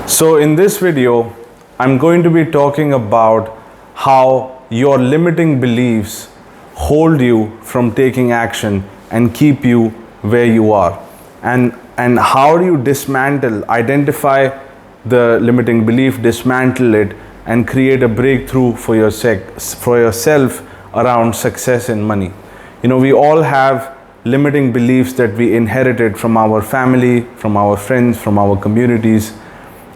So in this video, I'm going to be talking about how your limiting beliefs hold you from taking action and keep you where you are. And how do you identify the limiting belief, dismantle it, and create a breakthrough for yourself around success and money. You know, we all have limiting beliefs that we inherited from our family, from our friends, from our communities,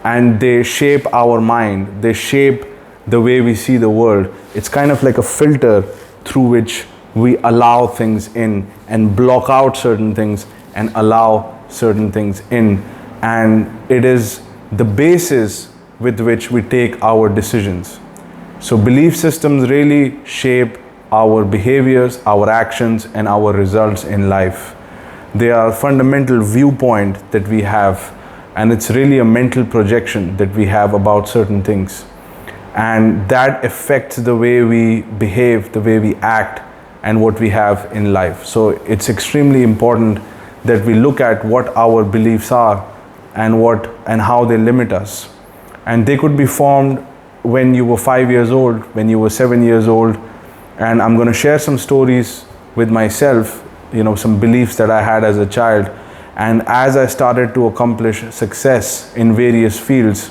and they shape our mind, they shape the way we see the world. It's kind of like a filter through which we allow things in and block out certain things and allow certain things in. And it is the basis with which we take our decisions. So belief systems really shape our behaviors, our actions, and our results in life. They are a fundamental viewpoint that we have, and it's really a mental projection that we have about certain things. And that affects the way we behave, the way we act, and what we have in life. So it's extremely important that we look at what our beliefs are and how they limit us. And they could be formed when you were 5 years old, when you were 7 years old. And I'm going to share some stories with myself, some beliefs that I had as a child. And as I started to accomplish success in various fields,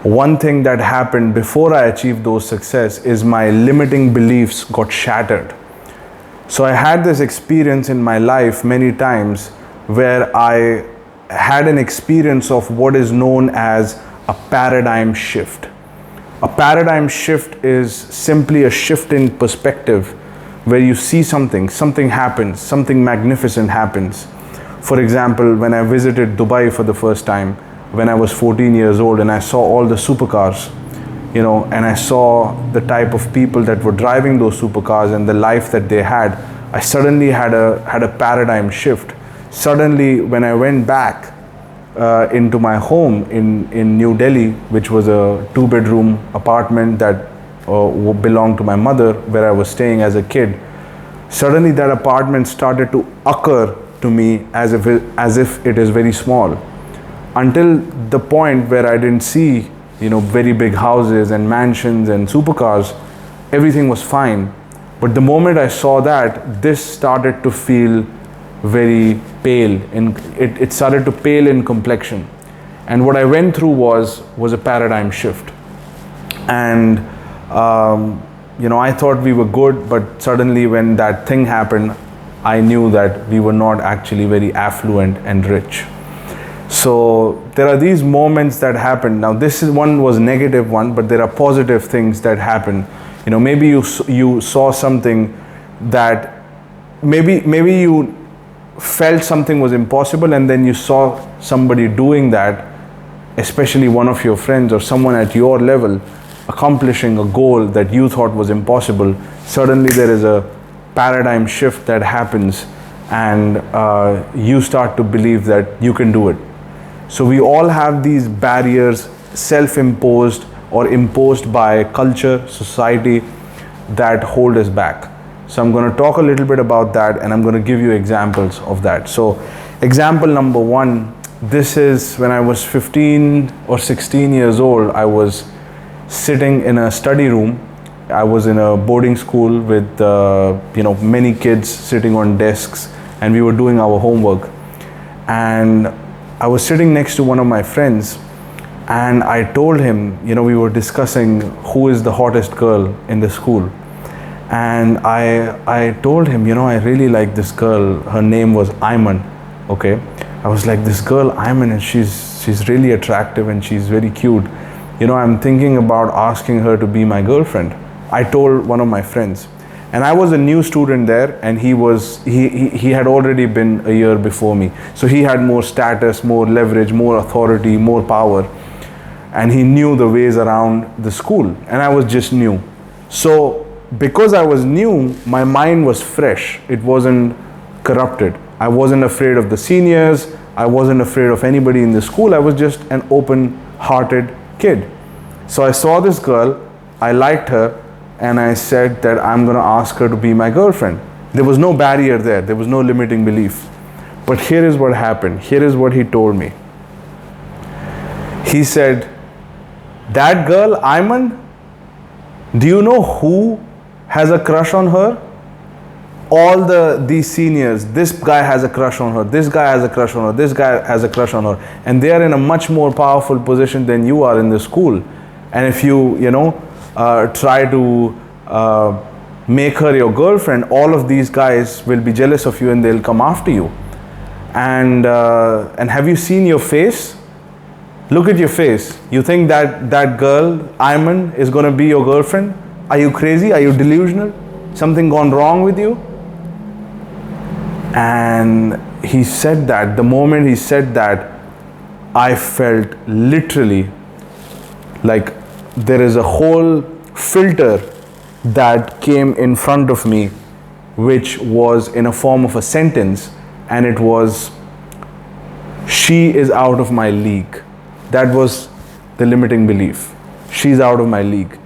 one thing that happened before I achieved those success is my limiting beliefs got shattered. So I had this experience in my life many times where I had an experience of what is known as a paradigm shift. A paradigm shift is simply a shift in perspective where you see something happens, something magnificent happens. For example, when I visited Dubai for the first time, when I was 14 years old, and I saw all the supercars, and I saw the type of people that were driving those supercars and the life that they had, I suddenly had a paradigm shift. Suddenly, when I went back into my home in New Delhi, which was a 2-bedroom apartment that belonged to my mother, where I was staying as a kid, suddenly that apartment started to occur to me as if it is very small, until the point where I didn't see very big houses and mansions and supercars. Everything was fine, but the moment I saw that, this started to feel very pale, and it started to pale in complexion. And what I went through was a paradigm shift. And I thought we were good, but suddenly when that thing happened, I knew that we were not actually very affluent and rich. So there are these moments that happen. Now this is one was negative one, but there are positive things that happen. Maybe you saw something that maybe you felt something was impossible, and then you saw somebody doing that, especially one of your friends or someone at your level accomplishing a goal that you thought was impossible. Suddenly there is a paradigm shift that happens, and you start to believe that you can do it. So we all have these barriers, self-imposed or imposed by culture, society, that hold us back. So I'm going to talk a little bit about that, and I'm going to give you examples of that. So example number one, this is when I was 15 or 16 years old. I was sitting in a study room. I was in a boarding school with many kids sitting on desks, and we were doing our homework. And I was sitting next to one of my friends, and I told him, we were discussing who is the hottest girl in the school. And I told him, I really like this girl. Her name was Ayman. Okay, I was like, this girl Ayman, and she's really attractive and she's very cute. I'm thinking about asking her to be my girlfriend. I told one of my friends, and I was a new student there, and he had already been a year before me. So he had more status, more leverage, more authority, more power, and he knew the ways around the school, and I was just new. So because I was new, my mind was fresh. It wasn't corrupted. I wasn't afraid of the seniors. I wasn't afraid of anybody in the school. I was just an open-hearted kid. So I saw this girl, I liked her, and I said that I'm going to ask her to be my girlfriend. There was no barrier there. There was no limiting belief. But here is what happened. Here is what he told me. He said, that girl, Ayman, do you know who has a crush on her? All these seniors, this guy has a crush on her, this guy has a crush on her, this guy has a crush on her, and they are in a much more powerful position than you are in the school. And if you try to make her your girlfriend, all of these guys will be jealous of you and they'll come after you. And have you seen your face? Look at your face. You think that girl, Ayman, is going to be your girlfriend? Are you crazy? Are you delusional? Something gone wrong with you? And he said that, the moment he said that, I felt literally like there is a whole filter that came in front of me, which was in a form of a sentence, and it was, she is out of my league. That was the limiting belief. She's out of my league.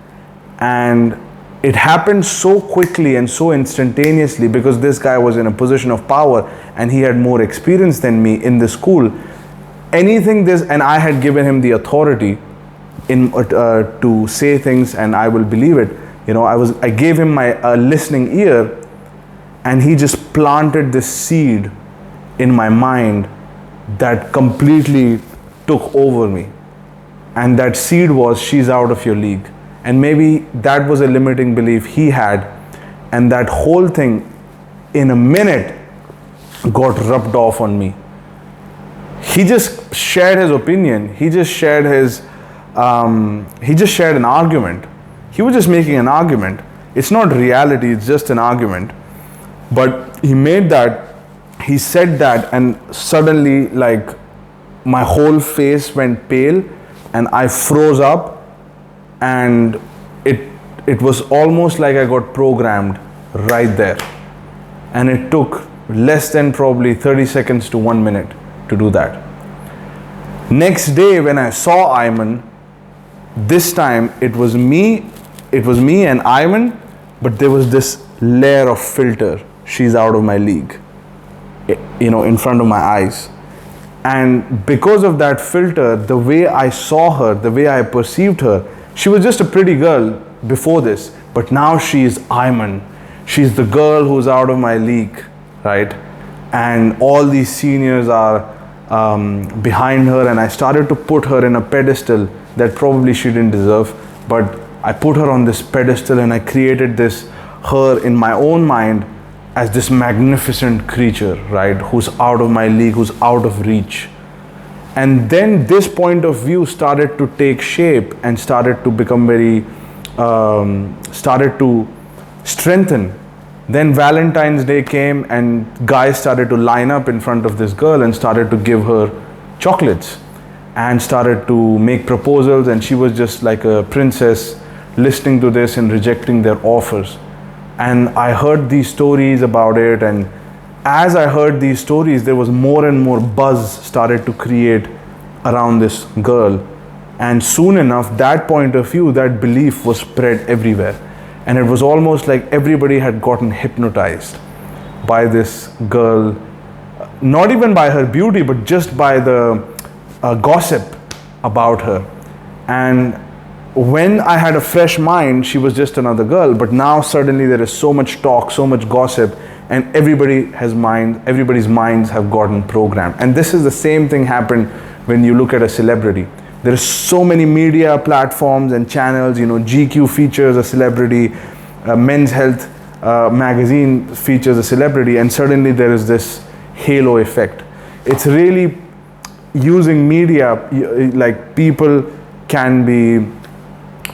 And it happened so quickly and so instantaneously because this guy was in a position of power and he had more experience than me in the school. And I had given him the authority to say things, and I will believe it. I gave him my listening ear, and he just planted this seed in my mind that completely took over me. And that seed was, she's out of your league. And maybe that was a limiting belief he had, and that whole thing in a minute got rubbed off on me. He just shared his opinion. He just shared an argument. He was just making an argument. It's not reality, it's just an argument. But he said that, and suddenly, like, my whole face went pale and I froze up, and it was almost like I got programmed right there. And it took less than probably 30 seconds to 1 minute to do that. Next day when I saw Ayman, this time it was me and Ayman, but there was this layer of filter, she's out of my league, in front of my eyes. And because of that filter, the way I saw her, the way I perceived her, she was just a pretty girl before this, but now she is Ayman. She's the girl who's out of my league, right? And all these seniors are behind her, and I started to put her in a pedestal that probably she didn't deserve, but I put her on this pedestal and I created her in my own mind as this magnificent creature, right? Who's out of my league, who's out of reach. And then this point of view started to take shape and started to become started to strengthen. Then Valentine's Day came and guys started to line up in front of this girl and started to give her chocolates and started to make proposals, and she was just like a princess listening to this and rejecting their offers. And I heard these stories about it, and as I heard these stories, there was more and more buzz started to create around this girl. And soon enough, that point of view, that belief was spread everywhere. And it was almost like everybody had gotten hypnotized by this girl, not even by her beauty, but just by the gossip about her. And when I had a fresh mind, she was just another girl, but now suddenly there is so much talk, so much gossip, and everybody's minds have gotten programmed. And this is the same thing happened when you look at a celebrity. There are so many media platforms and channels, GQ features a celebrity, Men's Health magazine features a celebrity, and suddenly there is this halo effect. It's really using media, like people can be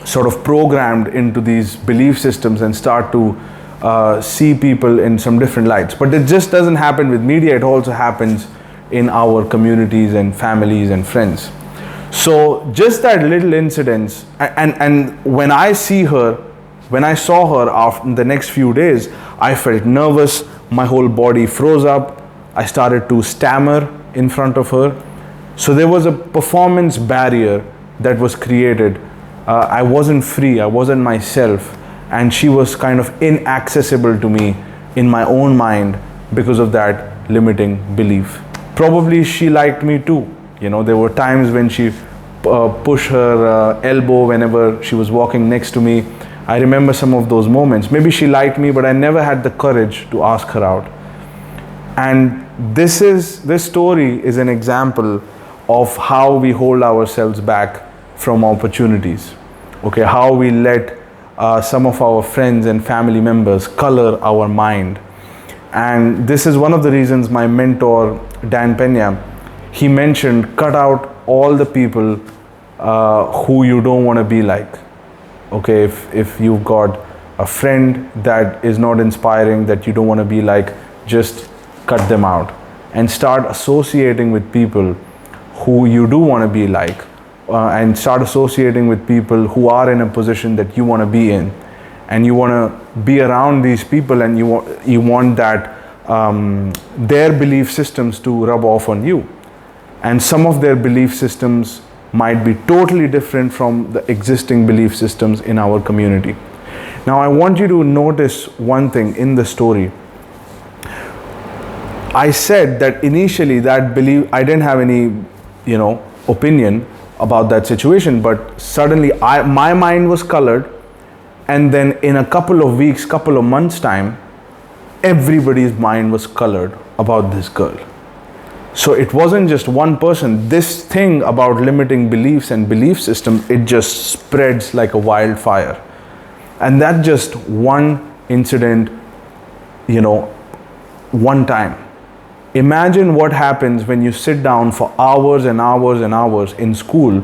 sort of programmed into these belief systems and start to see people in some different lights. But it just doesn't happen with media, it also happens in our communities and families and friends. So just that little incidents, and when I saw her after the next few days, I felt nervous, my whole body froze up, I started to stammer in front of her. So there was a performance barrier that was created. I wasn't free, I wasn't myself, and she was kind of inaccessible to me in my own mind because of that limiting belief. Probably she liked me too. There were times when she push her elbow whenever she was walking next to me. I remember some of those moments. Maybe she liked me, but I never had the courage to ask her out. And this story is an example of how we hold ourselves back from opportunities. Okay, how we let some of our friends and family members color our mind. And this is one of the reasons my mentor, Dan Pena, he mentioned, cut out all the people who you don't want to be like. Okay, if you've got a friend that is not inspiring, that you don't want to be like, just cut them out and start associating with people who you do want to be like, and start associating with people who are in a position that you want to be in, and you want to be around these people, and you want that their belief systems to rub off on you. And some of their belief systems might be totally different from the existing belief systems in our community. Now I want you to notice one thing in the story. I said that initially that belief, I didn't have any, opinion about that situation, but suddenly my mind was colored, and then in a couple of weeks, couple of months time, everybody's mind was colored about this girl. So it wasn't just one person. This thing about limiting beliefs and belief system, it just spreads like a wildfire. And that just one incident, one time. Imagine what happens when you sit down for hours and hours and hours in school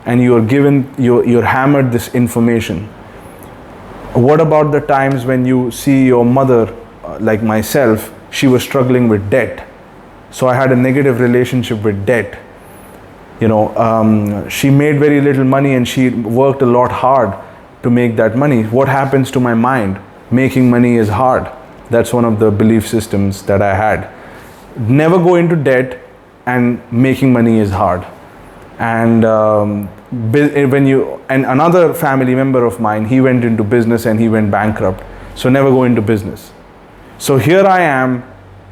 and you're hammered this information. What about the times when you see your mother, like myself, she was struggling with debt. So I had a negative relationship with debt. She made very little money and she worked a lot hard to make that money. What happens to my mind? Making money is hard. That's one of the belief systems that I had. Never go into debt, and making money is hard. And and another family member of mine, he went into business and he went bankrupt. So never go into business. So here I am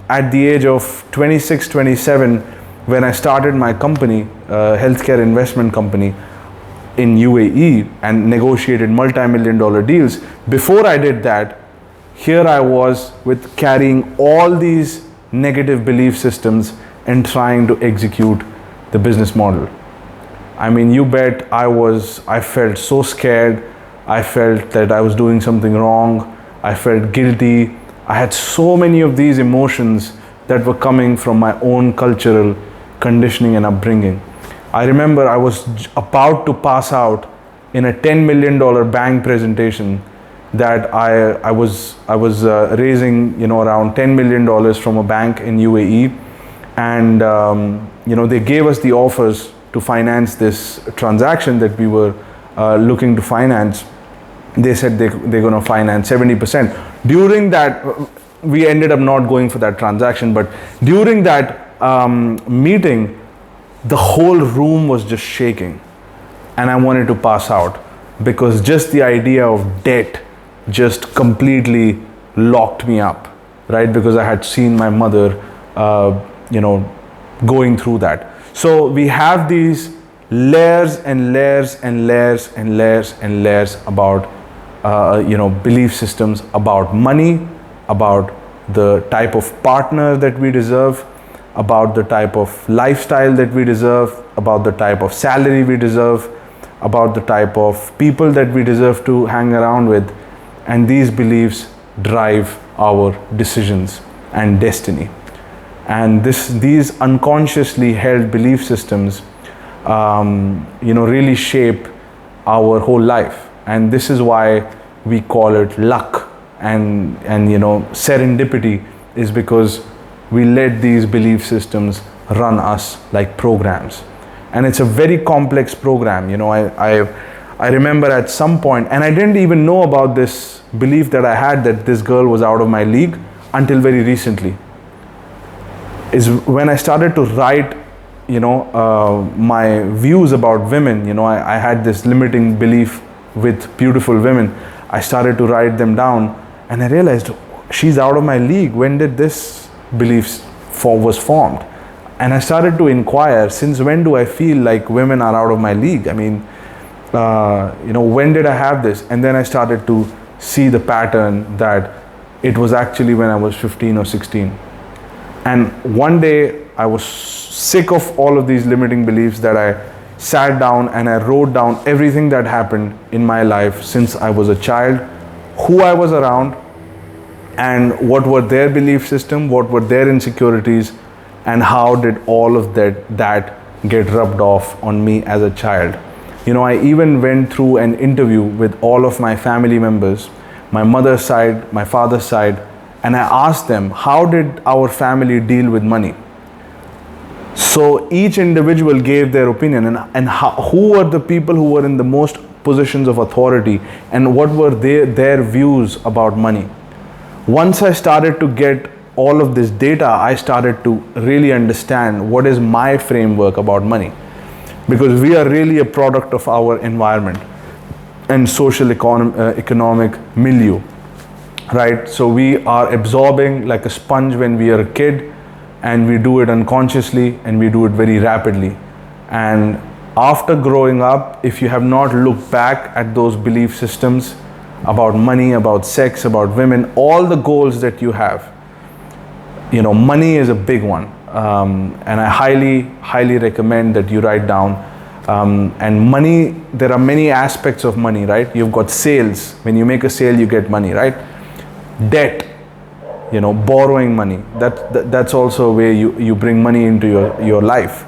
at the age of 26, 27, when I started my company, healthcare investment company in UAE, and negotiated multi-million-dollar deals. Before I did that, here I was with carrying all these negative belief systems and trying to execute the business model. I mean, you bet I felt so scared. I felt that I was doing something wrong. I felt guilty. I had so many of these emotions that were coming from my own cultural conditioning and upbringing. I remember I was about to pass out in a $10 million bank presentation that I was raising around $10 million from a bank in UAE, and they gave us the offers to finance this transaction that we were looking to finance. They said they're going to finance 70%. During that, we ended up not going for that transaction, but during that meeting, the whole room was just shaking, and I wanted to pass out, because just the idea of debt just completely locked me up, right? Because I had seen my mother, going through that. So we have these layers and layers and layers and layers and layers about, belief systems about money, about the type of partner that we deserve, about the type of lifestyle that we deserve, about the type of salary we deserve, about the type of people that we deserve to hang around with. And these beliefs drive our decisions and destiny. And these unconsciously held belief systems, really shape our whole life. And this is why we call it luck and serendipity, is because we let these belief systems run us like programs. And it's a very complex program. I remember at some point, and I didn't even know about this belief that I had that this girl was out of my league until very recently. Is when I started to write, my views about women. I had this limiting belief with beautiful women. I started to write them down, and I realized she's out of my league. When did this belief was formed? And I started to inquire, since when do I feel like women are out of my league? I mean, when did I have this? And then I started to see the pattern that it was actually when I was 15 or 16. And one day I was sick of all of these limiting beliefs that I sat down and I wrote down everything that happened in my life since I was a child, who I was around, and what were their belief system, what were their insecurities, and how did all of that get rubbed off on me as a child. I even went through an interview with all of my family members, my mother's side, my father's side, and I asked them, how did our family deal with money? So each individual gave their opinion, and who were the people who were in the most positions of authority, and what were their views about money. Once I started to get all of this data, I started to really understand what is my framework about money, because we are really a product of our environment and social economic milieu, right? So we are absorbing like a sponge when we are a kid, and we do it unconsciously, and we do it very rapidly. And after growing up, if you have not looked back at those belief systems about money, about sex, about women, all the goals that you have, money is a big one. And I highly recommend that you write down. And money, there are many aspects of money, right? You've got sales. When you make a sale, you get money, right? Debt, borrowing money. That's also a way you bring money into your life.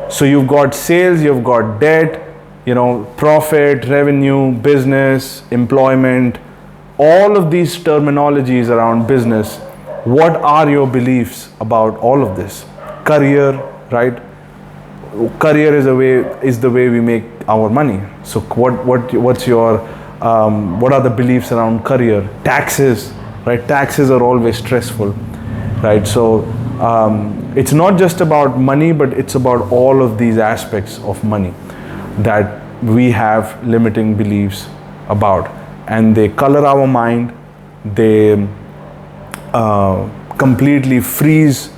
So you've got sales, you've got debt, profit, revenue, business, employment, all of these terminologies around business. What are your beliefs about all of this? Career, right? Career is the way we make our money. So what's your what are the beliefs around career? Taxes, right? Taxes are always stressful, right? So it's not just about money, but it's about all of these aspects of money that we have limiting beliefs about, and they color our mind. They completely freeze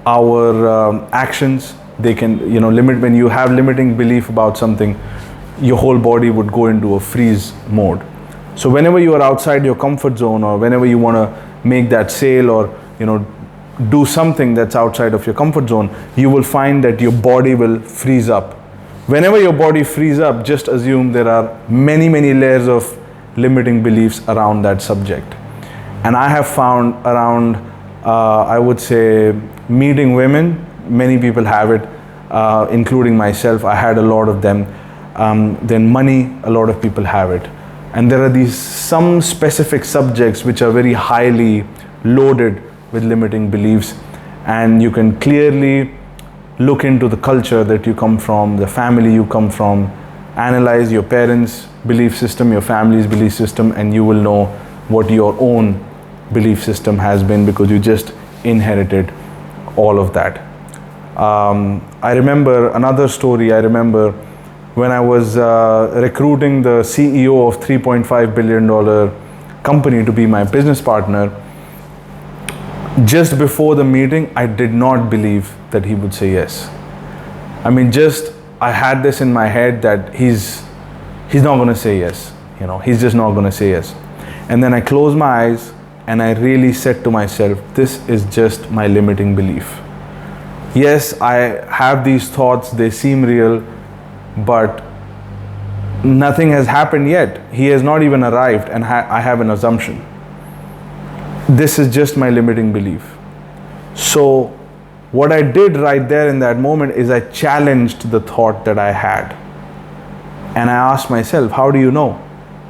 our actions. They can limit. When you have limiting belief about something, your whole body would go into a freeze mode. So whenever you are outside your comfort zone, or whenever you want to make that sale, or do something that's outside of your comfort zone, you will find that your body will freeze up. Whenever your body freezes up, just assume there are many layers of limiting beliefs around that subject. And I have found around, I would say, meeting women, many people have it, including myself. I had a lot of them. Then money, a lot of people have it. And there are some specific subjects which are very highly loaded with limiting beliefs, and you can clearly look into the culture that you come from, the family you come from, analyze your parents' belief system, your family's belief system, and you will know what your own belief system has been, because you just inherited all of that. I remember another story. I remember when I was recruiting the CEO of $3.5 billion company to be my business partner. Just before the meeting, I did not believe that he would say yes. I mean, I had this in my head that he's not going to say yes. He's just not going to say yes. And then I closed my eyes and I really said to myself, this is just my limiting belief. Yes, I have these thoughts, they seem real, but nothing has happened yet. He has not even arrived, and I have an assumption. This is just my limiting belief. So what I did right there in that moment is I challenged the thought that I had. And I asked myself, how do you know?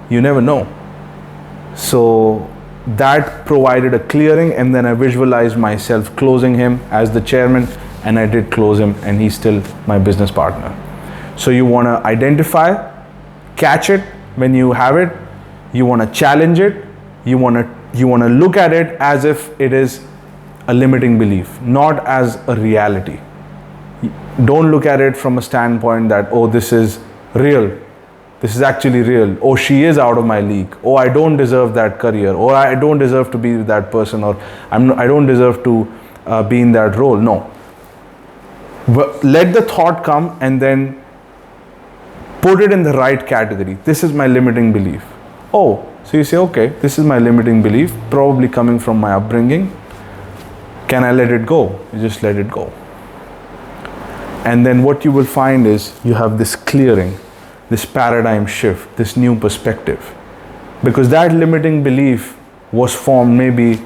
You never know. So that provided a clearing, and then I visualized myself closing him as the chairman, and I did close him, and he's still my business partner. So you want to identify, catch it when you have it, you want to challenge it, you want to look at it as if it is a limiting belief, not as a reality. Don't look at it from a standpoint that, oh, this is real. This is actually real. Oh, she is out of my league. Oh, I don't deserve that career. Or I don't deserve to be with that person. Or I don't deserve to be in that role. No. Let the thought come and then put it in the right category. This is my limiting belief. Oh, so you say, okay, this is my limiting belief, probably coming from my upbringing. Can I let it go? You just let it go. And then what you will find is you have this clearing, this paradigm shift, this new perspective. Because that limiting belief was formed maybe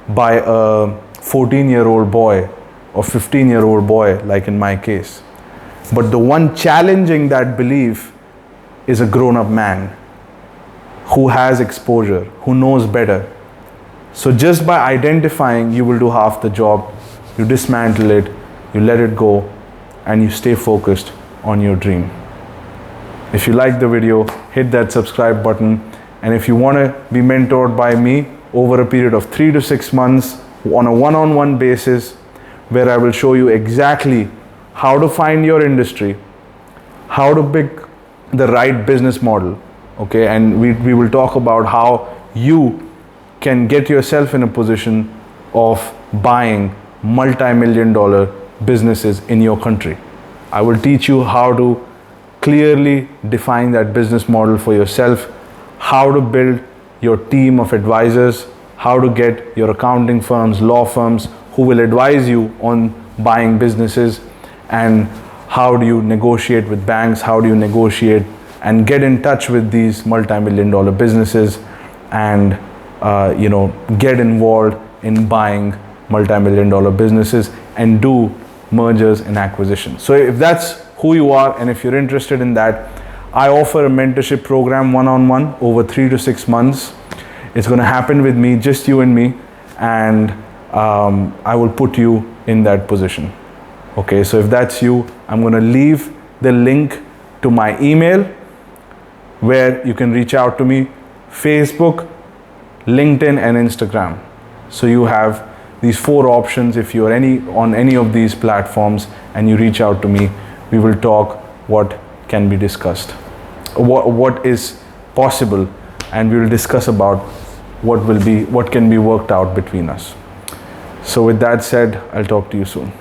by a 14-year-old boy or 15-year-old boy, like in my case. But the one challenging that belief is a grown-up man who has exposure, who knows better. So just by identifying, you will do half the job. You dismantle it, you let it go, and you stay focused on your dream. If you like the video, hit that subscribe button. And if you want to be mentored by me over a period of 3 to 6 months on a one-on-one basis, where I will show you exactly how to find your industry, how to pick the right business model, okay? And we will talk about how you can get yourself in a position of buying multi-million-dollar businesses in your country. I will teach you how to clearly define that business model for yourself, how to build your team of advisors, how to get your accounting firms, law firms who will advise you on buying businesses, and how do you negotiate with banks, how do you negotiate and get in touch with these multi-million-dollar businesses and get involved in buying multi-million-dollar businesses and do mergers and acquisitions. So if that's who you are and if you're interested in that, I offer a mentorship program one-on-one over 3 to 6 months. It's going to happen with me, just you and me, and I will put you in that position. Okay, so if that's you, I'm going to leave the link to my email where you can reach out to me, Facebook, LinkedIn, and Instagram. So you have these 4 options. If you're on any of these platforms and you reach out to me, we will talk what can be discussed, what is possible, and we will discuss about what can be worked out between us. So with that said, I'll talk to you soon.